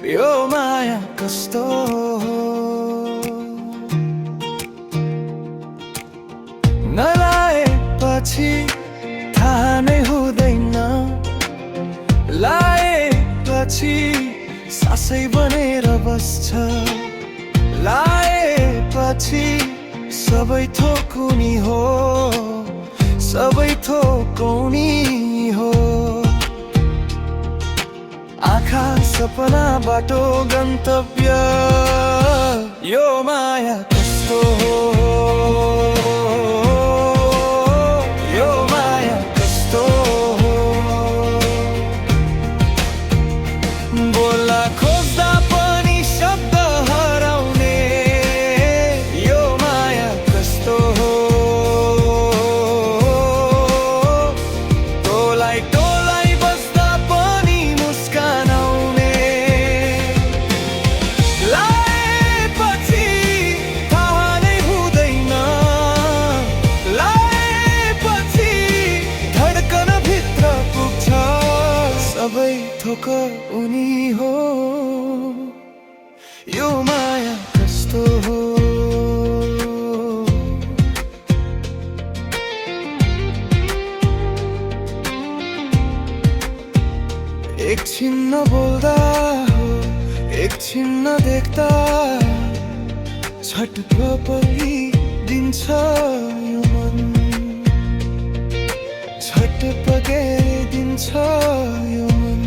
यो माया कस्तो हो नलाएपछि थाहा नै हुँदैन लाएपछि सासै बनेर बस्छ लाएपछि सबै थोक उनी हो सबै थोक उनी हो आँखा सपना बाटो गन्तव्य यो माया कस्तो हो यो माया कस्तो हो बोल्न खोज्दा पनि शब्द हराउने यो माया कस्तो हो टोलाइ टोलाइ बस्दा पनि मुस्कान आउने लाएपछि थाहा नै हुँदैन लाएपछि धड्कन भित्र पुग्छ सबै थोक उनी हो यो माया कस्तो हो एकछिन नबोल्दा हो एकछिन नदेख्दा छटपटाइदिन्छ यो मन छटपटाइदिन्छ यो मन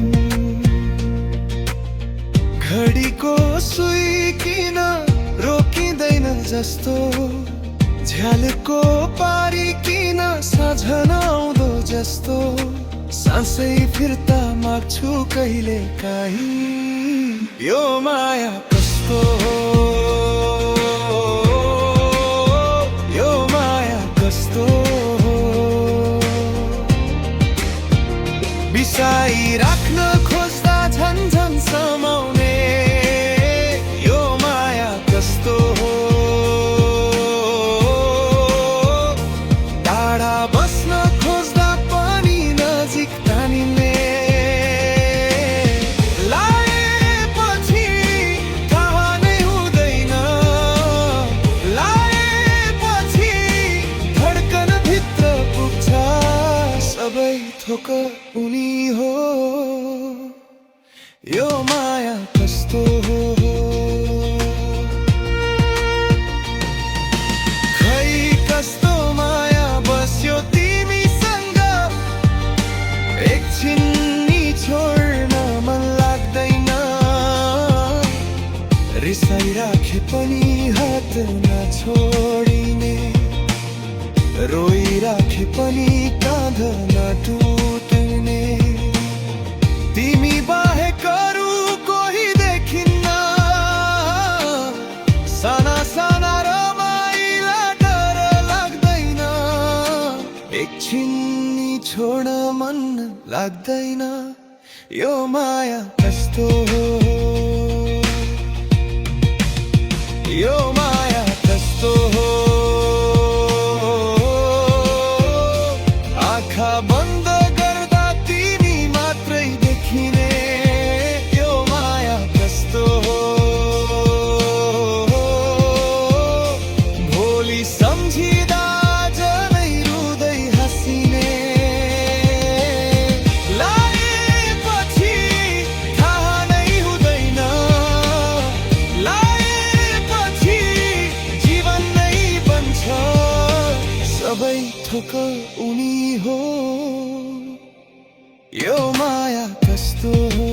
घडीको सुई किन रोकिँदैन जस्तो झ्यालको पारी किन साँझ नआउँदो जस्तो सासै फिर्ता माग्छु कहिले काहीँ यो माया कस्तो हो यो माया कस्तो हो बिसाइ राख्न खोज्दा झन्झन समाउने यो माया कस्तो हो टाढा बस्न खोज्दा पनि नजिक तानिने लाएपछि थाहा नै हुँदैन लाएपछि धड्कन भित्र पुग्छ सबै थोक उनी हो यो माया कस्तो हो खै कस्तो माया बस्यो तिमीसँग एकछिन नि छोड्न मन लाग्दैन रिसाइराखे पनि हात नछोडिने रोइराखे पनि काँध नटुट्ने तिमी बाहेक अरू कोही देखिन्न साना साना रमाइला डर लाग्दैन एकछिन नि छोड्न मन लाग्दैन यो माया कस्तो हो यो माया कस्तो हो आँखा बन्द गर्दा तिमी मात्रै देखिने यो माया कस्तो हो भोलि सम्झिँदा आज नै रुँदै हाँसिने लाएपछि थाहा नै हुँदैन लाएपछि जीवन नै बन्छ सबै थोक उनी हो यो माया कस्तो हो।